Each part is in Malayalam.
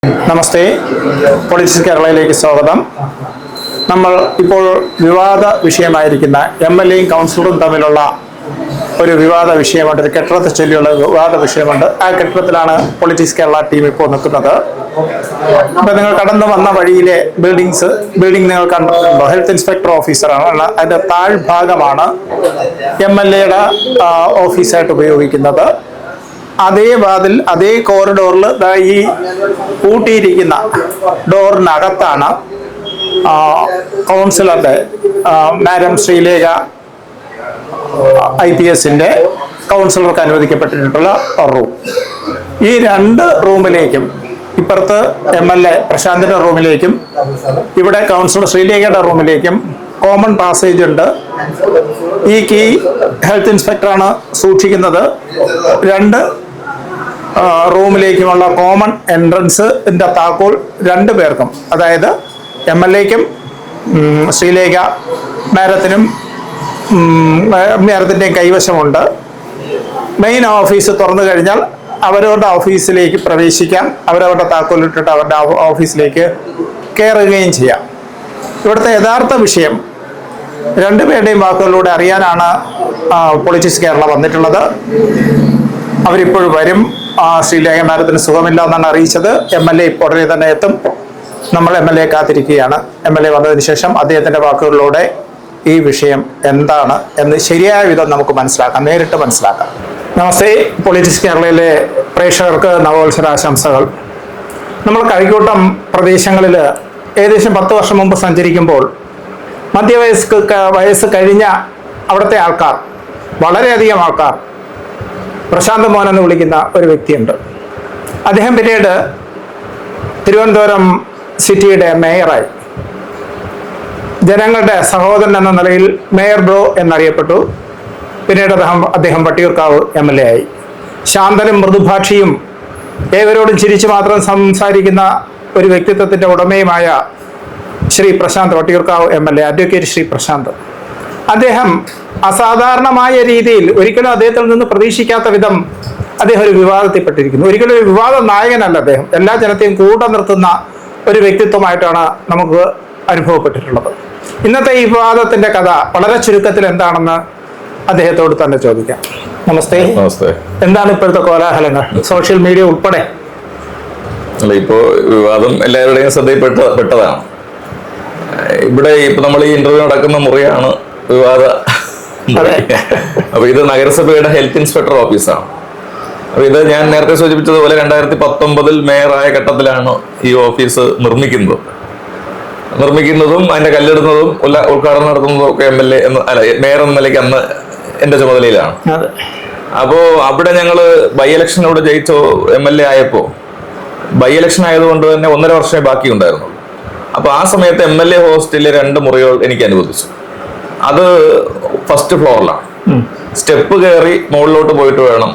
നമസ്തേ, പൊളിറ്റിക്സ് കേരളയിലേക്ക് സ്വാഗതം. നമ്മൾ ഇപ്പോൾ വിവാദ വിഷയമായിരിക്കുന്ന എം.എൽ.എയും കൗൺസിലറും തമ്മിലുള്ള ഒരു വിവാദ വിഷയമുണ്ട്, ഒരു കെട്ടിടത്തെ ചൊല്ലിയുള്ള വിവാദ വിഷയമുണ്ട്. ആ കെട്ടിടത്തിലാണ് പൊളിറ്റിക്സ് കേരള ടീം ഇപ്പോൾ നിൽക്കുന്നത്. അപ്പം നിങ്ങൾ കടന്നു വന്ന വഴിയിലെ ബിൽഡിംഗ് നിങ്ങൾ കണ്ടിട്ടുണ്ടോ? ഹെൽത്ത് ഇൻസ്പെക്ടർ ഓഫീസറാണ്. അതിൻ്റെ താഴ്ഭാഗമാണ് എം.എൽ.എയുടെ ഓഫീസായിട്ട് ഉപയോഗിക്കുന്നത്. അതേ വാതിൽ, അതേ കോറിഡോറിൽ ഈ പൂട്ടിയിരിക്കുന്ന ഡോറിനകത്താണ് കൗൺസിലറുടെ മാഡം ശ്രീലേഖ IPSന്റെ കൗൺസിലർക്ക് അനുവദിക്കപ്പെട്ടിട്ടുള്ള റൂം. ഈ രണ്ട് റൂമിലേക്കും, ഇപ്പുറത്ത് MLA പ്രശാന്തിന്റെ റൂമിലേക്കും ഇവിടെ കൗൺസിലർ ശ്രീലേഖയുടെ റൂമിലേക്കും കോമൺ പാസേജ് ഉണ്ട്. ഈ കീ ഹെൽത്ത് ഇൻസ്പെക്ടറാണ് സൂക്ഷിക്കുന്നത്. രണ്ട് റൂമിലേക്കുമുള്ള കോമൺ എൻട്രൻസിന്റെ താക്കോൽ രണ്ടു പേർക്കും, അതായത് MLAക്കും ശ്രീലേഖ മാഡത്തിൻ്റെയും കൈവശമുണ്ട്. മെയിൻ ഓഫീസ് തുറന്നു കഴിഞ്ഞാൽ അവരവരുടെ ഓഫീസിലേക്ക് പ്രവേശിക്കാം, അവരവരുടെ താക്കോലിട്ടിട്ട് അവരുടെ ഓഫീസിലേക്ക് കയറുകയും ചെയ്യാം. ഇവിടുത്തെ യഥാർത്ഥ വിഷയം രണ്ടുപേരുടെയും വാക്കുകളിലൂടെ അറിയാനാണ് പൊളിറ്റിക്സ് കേരള വന്നിട്ടുള്ളത്. അവരിപ്പോഴും വരും. ശ്രീലേഖ മാഡത്തിന് സുഖമില്ല എന്നാണ് അറിയിച്ചത്. MLA ഉടനെ തന്നെ എത്തും. നമ്മൾ MLA കാത്തിരിക്കുകയാണ്. MLA വന്നതിന് ശേഷം അദ്ദേഹത്തിന്റെ വാക്കുകളിലൂടെ ഈ വിഷയം എന്താണ് എന്ന് ശരിയായ വിധം നമുക്ക് മനസ്സിലാക്കാം, നേരിട്ട് മനസ്സിലാക്കാം. നമസ്തേ, പൊളിറ്റിക്സ് കേരളയിലെ പ്രേക്ഷകർക്ക് നവവത്സരാശംസകൾ. നമ്മൾ കഴക്കൂട്ടം പ്രദേശങ്ങളിൽ ഏകദേശം 10 വർഷം മുമ്പ് സഞ്ചരിക്കുമ്പോൾ വയസ്സ് കഴിഞ്ഞ അവിടുത്തെ ആൾക്കാർ, വളരെയധികം ആൾക്കാർ, പ്രശാന്ത് മോഹൻ എന്ന് വിളിക്കുന്ന ഒരു വ്യക്തിയുണ്ട്. അദ്ദേഹം പിന്നീട് തിരുവനന്തപുരം സിറ്റിയുടെ മേയറായി. ജനങ്ങളുടെ സഹോദരൻ എന്ന നിലയിൽ മേയർ ബ്രോ എന്നറിയപ്പെട്ടു. പിന്നീട് അദ്ദേഹം വട്ടിയൂർക്കാവ് MLA ആയി. ശാന്തനും മൃദുഭാഷിയും ഏവരോടും ചിരിച്ചു മാത്രം സംസാരിക്കുന്ന ഒരു വ്യക്തിത്വത്തിന്റെ ഉടമയുമായ ശ്രീ പ്രശാന്ത്, വട്ടിയൂർക്കാവ് MLA, അഡ്വക്കേറ്റ് ശ്രീ പ്രശാന്ത്. അദ്ദേഹം അസാധാരണമായ രീതിയിൽ, ഒരിക്കലും അദ്ദേഹത്തിൽ നിന്ന് പ്രതീക്ഷിക്കാത്ത വിധം അദ്ദേഹം ഒരു വിവാദത്തിൽപ്പെട്ടിരിക്കുന്നു. ഒരിക്കലും ഒരു വിവാദ നായകനല്ല അദ്ദേഹം. എല്ലാ ജനത്തെയും കൂടെ നിർത്തുന്ന ഒരു വ്യക്തിത്വമായിട്ടാണ് നമുക്ക് അനുഭവപ്പെട്ടിട്ടുള്ളത്. ഇന്നത്തെ ഈ വിവാദത്തിന്റെ കഥ വളരെ ചുരുക്കത്തിൽ എന്താണെന്ന് അദ്ദേഹത്തോട് തന്നെ ചോദിക്കാം. നമസ്തേ. എന്താണ് ഇപ്പോഴത്തെ കോലാഹലങ്ങൾ, സോഷ്യൽ മീഡിയ ഉൾപ്പെടെ? ഇപ്പോ വിവാദം എല്ലാവരുടെയും ശ്രദ്ധയിൽപ്പെട്ടതാണ്. ഇവിടെ ഇപ്പൊ നമ്മൾ ഈ ഇന്റർവ്യൂ നടക്കുന്ന മുറിയാണ് വിവാദ. അപ്പൊ ഇത് നഗരസഭയുടെ ഹെൽത്ത് ഇൻസ്പെക്ടർ ഓഫീസാണ്. അപ്പൊ ഇത് ഞാൻ നേരത്തെ സൂചിപ്പിച്ചതുപോലെ 2019 മേയറായ ഘട്ടത്തിലാണ് ഈ ഓഫീസ് നിർമ്മിക്കുന്നതും അതിന്റെ കല്ലെടുന്നതും ഉദ്ഘാടനം നടത്തുന്നതും ഒക്കെ മേയർ എന്ന നിലയ്ക്ക് അന്ന് എന്റെ ചുമതലയിലാണ്. അപ്പോ അവിടെ ഞങ്ങള് ബൈ ഇലക്ഷനിലൂടെ ജയിച്ചോ MLA ആയപ്പോ, ബൈ ഇലക്ഷൻ ആയതുകൊണ്ട് തന്നെ 1.5 വർഷമേ ബാക്കി ഉണ്ടായിരുന്നു. അപ്പൊ ആ സമയത്ത് MLA ഹോസ്റ്റലിലെ 2 മുറികൾ എനിക്ക് അനുവദിച്ചു. അത് ഫസ്റ്റ് ഫ്ലോറിലാണ്. സ്റ്റെപ്പ് കയറി മുകളിലോട്ട് പോയിട്ട് വേണം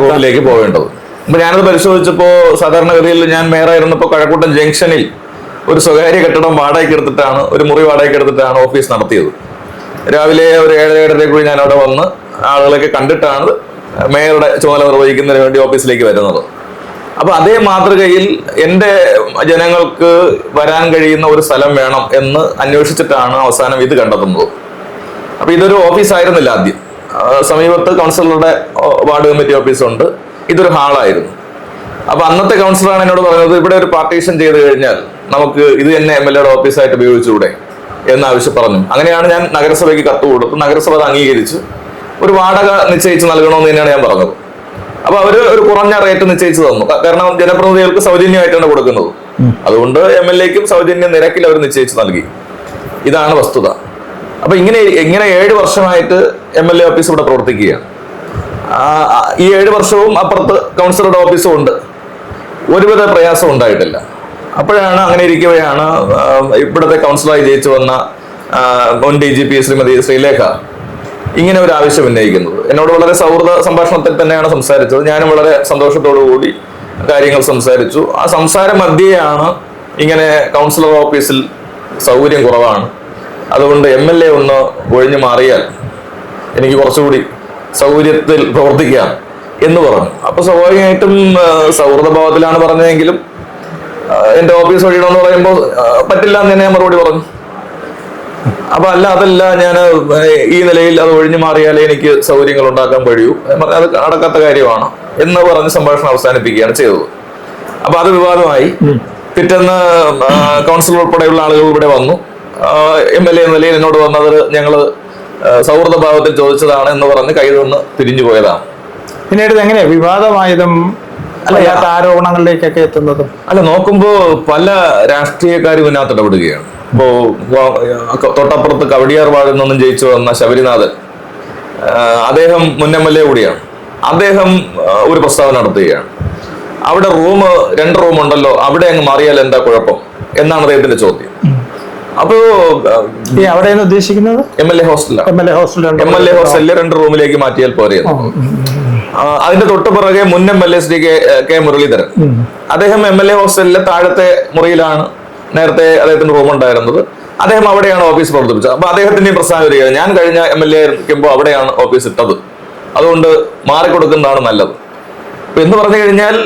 റൂമിലേക്ക് പോകേണ്ടത്. അപ്പൊ ഞാനത് പരിശോധിച്ചപ്പോ, സാധാരണഗതിയിൽ ഞാൻ മേയറായിരുന്നപ്പോ കഴക്കൂട്ടം ജംഗ്ഷനിൽ ഒരു സ്വകാര്യ കെട്ടിടം ഒരു മുറി വാടകയ്ക്ക് എടുത്തിട്ടാണ് ഓഫീസ് നടത്തിയത്. രാവിലെ ഒരു 7-7:30 ഞാൻ അവിടെ വന്ന് ആളുകളൊക്കെ കണ്ടിട്ടാണ് മേയറുടെ ചുമതല നിർവഹിക്കുന്നതിന് വേണ്ടി ഓഫീസിലേക്ക് വരുന്നത്. അപ്പൊ അതേ മാതൃകയിൽ എൻ്റെ ജനങ്ങൾക്ക് വരാൻ കഴിയുന്ന ഒരു സ്ഥലം വേണം എന്ന് അന്വേഷിച്ചിട്ടാണ് അവസാനം ഇത് കണ്ടെത്തുന്നത്. അപ്പൊ ഇതൊരു ഓഫീസായിരുന്നില്ല ആദ്യം. സമീപത്ത് കൗൺസിലറുടെ വാർഡ് കമ്മിറ്റി ഓഫീസുണ്ട്. ഇതൊരു ഹാളായിരുന്നു. അപ്പൊ അന്നത്തെ കൗൺസിലറാണ് എന്നോട് പറഞ്ഞത്, ഇവിടെ ഒരു പാർട്ടീഷൻ ചെയ്ത് കഴിഞ്ഞാൽ നമുക്ക് ഇത് തന്നെ MLAയുടെ ഓഫീസായിട്ട് ഉപയോഗിച്ചുകൂടെ എന്ന് പറഞ്ഞു. അങ്ങനെയാണ് ഞാൻ നഗരസഭയ്ക്ക് കത്ത് കൊടുത്തു. നഗരസഭ അത് അംഗീകരിച്ച് ഒരു വാടക നിശ്ചയിച്ച് നൽകണമെന്ന് തന്നെയാണ് ഞാൻ പറഞ്ഞത്. അപ്പൊ അവര് ഒരു കുറഞ്ഞ റേറ്റ് നിശ്ചയിച്ചു തന്നു. കാരണം ജനപ്രതിനിധികൾക്ക് സൗജന്യമായിട്ടാണ് കൊടുക്കുന്നത്. അതുകൊണ്ട് MLAക്കും സൗജന്യ നിരക്കിൽ അവർ നിശ്ചയിച്ച് നൽകി. ഇതാണ് വസ്തുത. അപ്പൊ ഇങ്ങനെ 7 വർഷമായിട്ട് MLA ഓഫീസ് ഇവിടെ പ്രവർത്തിക്കുകയാണ്. ഈ 7 വർഷവും അപ്പുറത്ത് കൗൺസിലറുടെ ഓഫീസും ഉണ്ട്. ഒരുവിധ പ്രയാസം ഉണ്ടായിട്ടില്ല. അപ്പോഴാണ്, അങ്ങനെ ഇരിക്കവെയാണ് ഇവിടുത്തെ കൗൺസിലറായി ജയിച്ചു വന്ന മുൻ DGP ശ്രീമതി ശ്രീലേഖ ഇങ്ങനെ ഒരു ആവശ്യം ഉന്നയിക്കുന്നത്. എന്നോട് വളരെ സൗഹൃദ സംഭാഷണത്തിൽ തന്നെയാണ് സംസാരിച്ചത്. ഞാനും വളരെ സന്തോഷത്തോടു കൂടി കാര്യങ്ങൾ സംസാരിച്ചു. ആ സംസാര മധ്യയാണ് ഇങ്ങനെ കൗൺസിലർ ഓഫീസിൽ സൗകര്യം കുറവാണ്, അതുകൊണ്ട് MLA ഒന്ന് ഒഴിഞ്ഞു മാറിയാൽ എനിക്ക് കുറച്ചുകൂടി സൗകര്യത്തിൽ പ്രവർത്തിക്കാം എന്ന് പറഞ്ഞു. അപ്പൊ സ്വാഭാവികമായിട്ടും സൗഹൃദഭാവത്തിലാണ് പറഞ്ഞതെങ്കിലും എന്റെ ഓഫീസ് ഒഴിയണമെന്ന് പറയുമ്പോൾ പറ്റില്ല എന്ന് തന്നെ ഞാൻ മറുപടി പറഞ്ഞു. അപ്പൊ അതല്ല ഞാൻ ഈ നിലയിൽ അത് ഒഴിഞ്ഞു മാറിയാലേ എനിക്ക് സൗകര്യങ്ങൾ ഉണ്ടാക്കാൻ കഴിയൂ, അത് നടക്കാത്ത കാര്യമാണ് എന്ന് പറഞ്ഞ് സംഭാഷണം അവസാനിപ്പിക്കുകയാണ് ചെയ്തത്. അപ്പൊ അത് വിവാദമായി. പിറ്റേന്ന് കൗൺസിലർ ഉൾപ്പെടെയുള്ള ആളുകൾ ഇവിടെ വന്നു. MLA എന്ന നിലയിൽ എന്നോട് വന്നത് ഞങ്ങള് സൗഹൃദഭാവത്തിൽ ചോദിച്ചതാണ് എന്ന് പറഞ്ഞ് കയ്യിൽ നിന്ന് പിരിഞ്ഞു പോയതാണ്. പിന്നീട് എങ്ങനെയാ വിവാദമായതും അല്ലാത്ത ആരോപണങ്ങളിലേക്കൊക്കെ എത്തുന്നതും? അല്ല, നോക്കുമ്പോ പല രാഷ്ട്രീയക്കാരും ഇതിനകത്ത് ഇടപെടുകയാണ്. ഇപ്പോ തൊട്ടപ്പുറത്ത് കവടിയാർ വാർഡിൽ നിന്നും ജയിച്ചു വന്ന ശബരിനാഥൻ, അദ്ദേഹം മുൻ MLA കൂടിയാണ്. അദ്ദേഹം ഒരു പ്രസ്താവന നടത്തുകയാണ്. അവിടെ 2 റൂം ഉണ്ടല്ലോ, അവിടെ അങ്ങ് മാറിയാൽ എന്താ കുഴപ്പം എന്നാണ് അദ്ദേഹത്തിന്റെ ചോദ്യം. അപ്പോ അവിടെയാണ് ഉദ്ദേശിക്കുന്നത് MLA ഹോസ്റ്റലിൽ 2 റൂമിലേക്ക് മാറ്റിയാൽ പോരെ. അതിന്റെ തൊട്ട് പുറകെ മുൻ MLA ശ്രീ കെ മുരളീധരൻ, അദ്ദേഹം MLA ഹോസ്റ്റലിലെ താഴത്തെ മുറിയിലാണ് നേരത്തെ അദ്ദേഹത്തിന്റെ റൂം ഉണ്ടായിരുന്നത്. അദ്ദേഹം അവിടെയാണ് ഓഫീസ് പ്രവർത്തിപ്പിച്ചത്. അപ്പൊ അദ്ദേഹത്തിന്റെയും പ്രസ്താവന വരികയാണ്, ഞാൻ കഴിഞ്ഞ MLA ആയിരിക്കുമ്പോൾ അവിടെയാണ് ഓഫീസ് ഇട്ടത്, അതുകൊണ്ട് മാറിക്കൊടുക്കുന്നതാണ് നല്ലത്. എന്ന് പറഞ്ഞു കഴിഞ്ഞാൽ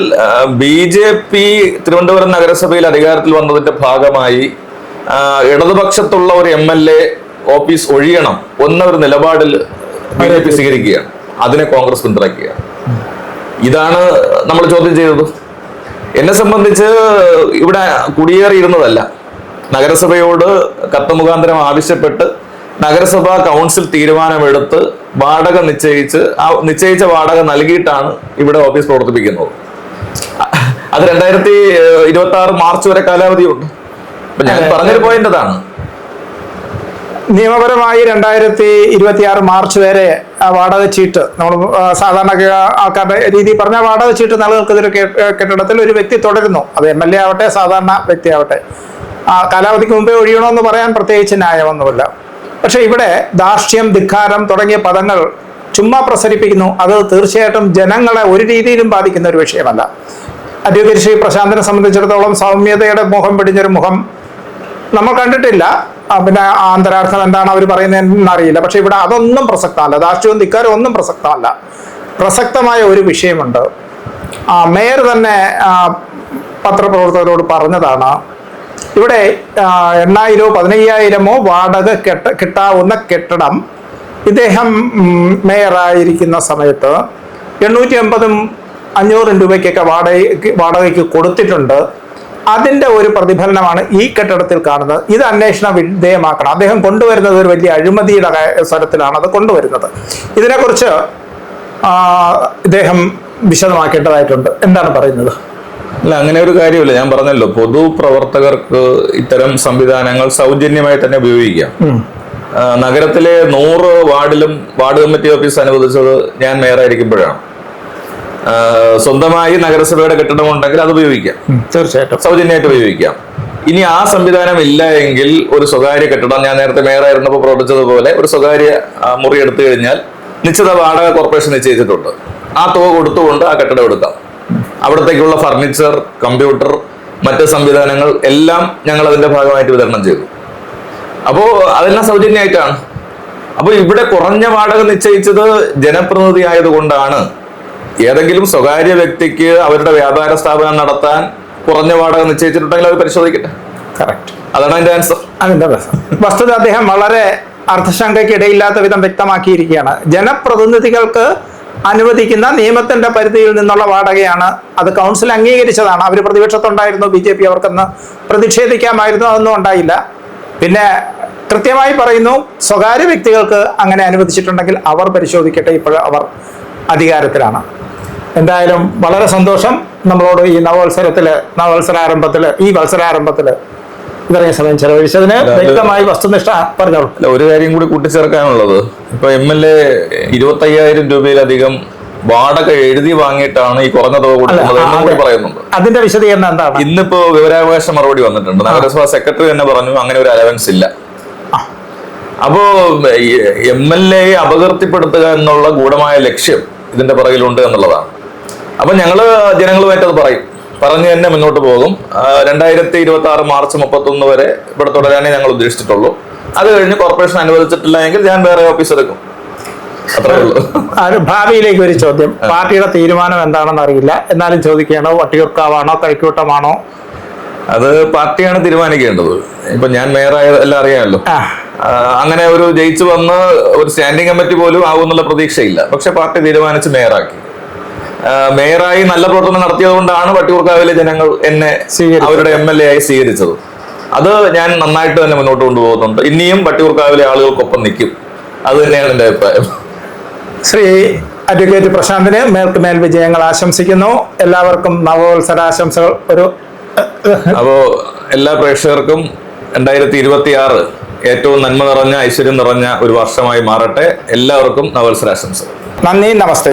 BJP തിരുവനന്തപുരം നഗരസഭയിൽ അധികാരത്തിൽ വന്നതിന്റെ ഭാഗമായി ഇടതുപക്ഷത്തുള്ള ഒരു MLA ഓഫീസ് ഒഴിയണം എന്നൊരു നിലപാടിൽ BJP സ്വീകരിക്കുകയാണ്. അതിനെ കോൺഗ്രസ് പിന്തുണയ്ക്കുകയാണ്. ഇതാണ് നമ്മൾ ചോദ്യം ചെയ്തത്. എന്നെ സംബന്ധിച്ച് ഇവിടെ കുടിയേറിയിരുന്നതല്ല, നഗരസഭയോട് കത്ത് മുഖാന്തരം ആവശ്യപ്പെട്ട് നഗരസഭാ കൗൺസിൽ തീരുമാനമെടുത്ത് വാടക നിശ്ചയിച്ച വാടക നൽകിയിട്ടാണ് ഇവിടെ ഓഫീസ് പ്രവർത്തിപ്പിക്കുന്നത്. അത് 2026 മാർച്ച് വരെ കാലാവധിയുണ്ട്. അപ്പൊ ഞാൻ പറഞ്ഞൊരു പോയിന്റ് അതാണ്. നിയമപരമായി 2026 മാർച്ച് വരെ വാടക ചീട്ട്, നമ്മൾ സാധാരണ ആൾക്കാരുടെ രീതി പറഞ്ഞ വാടക ചീട്ട് നിലനിൽക്കുന്ന കെട്ടിടത്തിൽ ഒരു വ്യക്തി തുടരുന്നു. അത് MLA ആവട്ടെ സാധാരണ വ്യക്തി ആവട്ടെ, കാലാവധിക്ക് മുമ്പേ ഒഴിയണമെന്ന് പറയാൻ പ്രത്യേകിച്ച് ന്യായമൊന്നുമില്ല. പക്ഷെ ഇവിടെ ധാർഷ്ട്യം, ധിക്കാരം തുടങ്ങിയ പദങ്ങൾ ചുമ്മാ പ്രസരിപ്പിക്കുന്നു. അത് തീർച്ചയായിട്ടും ജനങ്ങളെ ഒരു രീതിയിലും ബാധിക്കുന്ന ഒരു വിഷയമല്ല. അഡ്വക്കേറ്റ് ശ്രീ പ്രശാന്തിനെ സംബന്ധിച്ചിടത്തോളം സൗമ്യതയുടെ മുഖം പിടിഞ്ഞൊരു മുഖം നമ്മൾ കണ്ടിട്ടില്ല. പിന്നെ ആന്തരാർത്ഥം എന്താണ് അവർ പറയുന്നതെന്ന് അറിയില്ല. പക്ഷെ ഇവിടെ അതൊന്നും പ്രസക്തമല്ല. ധാർഷ്ട്യവും ധിക്കാരവും ഒന്നും പ്രസക്തമല്ല. പ്രസക്തമായ ഒരു വിഷയമുണ്ട്. മേയർ തന്നെ പത്രപ്രവർത്തകരോട് പറഞ്ഞതാണ്, ഇവിടെ 8,000 15,000 വാടക കിട്ടാവുന്ന കെട്ടിടം ഇദ്ദേഹം മേയറായിരിക്കുന്ന സമയത്ത് 850 500 രൂപയ്ക്കൊക്കെ വാടകയ്ക്ക് കൊടുത്തിട്ടുണ്ട്. അതിൻ്റെ ഒരു പ്രതിഫലനമാണ് ഈ കെട്ടിടത്തിൽ കാണുന്നത്. ഇത് അന്വേഷണ വിധേയമാക്കണം. അദ്ദേഹം കൊണ്ടുവരുന്നത് ഒരു വലിയ അഴിമതിയുടെ സ്ഥലത്തിലാണ് അത് കൊണ്ടുവരുന്നത്. ഇതിനെക്കുറിച്ച് ഇദ്ദേഹം വിശദമാക്കേണ്ടതായിട്ടുണ്ട്. എന്താണ് പറയുന്നത്? അല്ല, അങ്ങനെ ഒരു കാര്യമില്ല. ഞാൻ പറഞ്ഞല്ലോ, പൊതുപ്രവർത്തകർക്ക് ഇത്തരം സംവിധാനങ്ങൾ സൗജന്യമായി തന്നെ ഉപയോഗിക്കാം. നഗരത്തിലെ 100 വാർഡിലും വാർഡ് കമ്മിറ്റി ഓഫീസ് അനുവദിച്ചത് ഞാൻ മേയറായിരിക്കുമ്പോഴാണ്. സ്വന്തമായി നഗരസഭയുടെ കെട്ടിടം ഉണ്ടെങ്കിൽ അത് ഉപയോഗിക്കാം, തീർച്ചയായിട്ടും സൗജന്യമായിട്ട് ഉപയോഗിക്കാം. ഇനി ആ സംവിധാനം ഇല്ല എങ്കിൽ ഒരു സ്വകാര്യ കെട്ടിടം, ഞാൻ നേരത്തെ മേയറായിരുന്നപ്പോൾ പ്രവർത്തിച്ചതുപോലെ ഒരു സ്വകാര്യ മുറി എടുത്തു കഴിഞ്ഞാൽ നിശ്ചിത വാടക കോർപ്പറേഷൻ നിശ്ചയിച്ചിട്ടുണ്ട്. ആ തുക കൊടുത്തുകൊണ്ട് ആ കെട്ടിടം എടുക്കാം. അവിടത്തേക്കുള്ള ഫർണിച്ചർ, കമ്പ്യൂട്ടർ, മറ്റ് സംവിധാനങ്ങൾ എല്ലാം ഞങ്ങൾ അതിന്റെ ഭാഗമായിട്ട് വിതരണം ചെയ്തു. അപ്പോൾ അതെല്ലാം സൗജന്യമായിട്ടാണ്. അപ്പോൾ ഇവിടെ കുറഞ്ഞ വാടക നിശ്ചയിച്ചത് ജനപ്രതിനിധി ആയതുകൊണ്ടാണ്. ഏതെങ്കിലും സ്വകാര്യ വ്യക്തിക്ക് അവരുടെ വ്യാപാര സ്ഥാപനം നടത്താൻ കുറഞ്ഞ വാടക നിശ്ചയിച്ചിട്ടുണ്ടെങ്കിൽ അത് പരിശോധിക്കട്ടെ. കറക്റ്റ്, അതാണ് അതിന്റെ ആൻസർ. അതിന്റെ വസ്തുത അദ്ദേഹം വളരെ അർത്ഥശങ്കയ്ക്ക് ഇടയില്ലാത്ത വിധം വ്യക്തമാക്കിയിരിക്കുകയാണ്. ജനപ്രതിനിധികൾക്ക് അനുവദിക്കുന്ന നിയമത്തിന്റെ പരിധിയിൽ നിന്നുള്ള വാടകയാണ്. അത് കൗൺസിൽ അംഗീകരിച്ചതാണ്. അവർ പ്രതിപക്ഷത്തുണ്ടായിരുന്നു, BJP അവർക്കൊന്ന് പ്രതിഷേധിക്കാമായിരുന്നു, അതൊന്നും ഉണ്ടായില്ല. പിന്നെ കൃത്യമായി പറയുന്നു, സ്വകാര്യ വ്യക്തികൾക്ക് അങ്ങനെ അനുവദിച്ചിട്ടുണ്ടെങ്കിൽ അവർ പരിശോധിക്കട്ടെ. ഇപ്പോൾ അവർ അധികാരത്തിലാണ്. എന്തായാലും വളരെ സന്തോഷം നമ്മളോട് ഈ ഈ വത്സരാരംഭത്തില് ഇത്രയും സമയം ചെലവഴിച്ചതിന്. വ്യക്തമായി വസ്തുനിഷ്ഠ പറഞ്ഞോളൂ. ഒരു കാര്യം കൂടി കൂട്ടിച്ചേർക്കാനുള്ളത്, ഇപ്പൊ MLA 25,000 രൂപയിലധികം വാടക എഴുതി വാങ്ങിയിട്ടാണ് ഈ കുറഞ്ഞ തുക കൊടുക്കുന്നത് എന്നും കൂടി പറയുന്നുണ്ട്. അതിന്റെ വിശദീകരണം എന്താണ്? ഇന്നിപ്പോ വിവരാവകാശ മറുപടി വന്നിട്ടുണ്ട്. നഗരസഭാ സെക്രട്ടറി തന്നെ പറഞ്ഞു അങ്ങനെ ഒരു അലവൻസ് ഇല്ല. അപ്പോ MLA അപകീർത്തിപ്പെടുത്തുക എന്നുള്ള ഗൂഢമായ ലക്ഷ്യം ഇതിന്റെ പുറകിലുണ്ട് എന്നുള്ളതാണ്. അപ്പൊ ഞങ്ങള് ജനങ്ങളുമായിട്ട് അത് പറഞ്ഞു തന്നെ മുന്നോട്ട് പോകും. 2026 മാർച്ച് 31 വരെ ഇവിടെ തുടരാനേ ഞങ്ങൾ ഉദ്ദേശിച്ചിട്ടുള്ളൂ. അത് കഴിഞ്ഞ് കോർപ്പറേഷൻ അനുവദിച്ചിട്ടില്ല എങ്കിൽ ഞാൻ വേറെ ഓഫീസ് എടുക്കും. അത്രേ ഉള്ളൂ. ഭാവിയിലേക്ക് ഒരു ചോദ്യം. പാർട്ടിയുടെ തീരുമാനം എന്താണെന്ന് അറിയില്ല, എന്നാലും ചോദിക്കുകയാണോ, വട്ടിയൂർക്കാവാണോ കൈക്കൂട്ടമാണോ? അത് പാർട്ടിയാണ് തീരുമാനിക്കേണ്ടത്. ഇപ്പൊ ഞാൻ മേയറായ എല്ലാം അറിയാമല്ലോ. അങ്ങനെ ഒരു ജയിച്ചു വന്ന് ഒരു സ്റ്റാൻഡിംഗ് കമ്മിറ്റി പോലും ആവുമെന്നുള്ള പ്രതീക്ഷയില്ല. പക്ഷെ പാർട്ടി തീരുമാനിച്ച് മേയറാക്കി. മേയറായി നല്ല പ്രവർത്തനം നടത്തിയത് കൊണ്ടാണ് വട്ടിയൂർക്കാവിലെ ജനങ്ങൾ എന്നെ അവരുടെ MLA ആയി സ്വീകരിച്ചത്. അത് ഞാൻ നന്നായിട്ട് തന്നെ മുന്നോട്ട് കൊണ്ടുപോകുന്നുണ്ട്. ഇനിയും വട്ടിയൂർക്കാവിലെ ആളുകൾക്കൊപ്പം നിൽക്കും. അത് തന്നെയാണ് എൻ്റെ അഭിപ്രായം. ശ്രീ അഡ്വക്കേറ്റ് പ്രശാന്തിന് മേൽക്കുമേൽ വിജയങ്ങൾ ആശംസിക്കുന്നു. എല്ലാവർക്കും നവവത്സരാശംസകൾ. അപ്പോ എല്ലാ പ്രേക്ഷകർക്കും 2026 ഏറ്റവും നന്മ നിറഞ്ഞ ഐശ്വര്യം നിറഞ്ഞ ഒരു വർഷമായി മാറട്ടെ. എല്ലാവർക്കും നവവത്സരാശംസകൾ. നന്ദി, നമസ്തേ.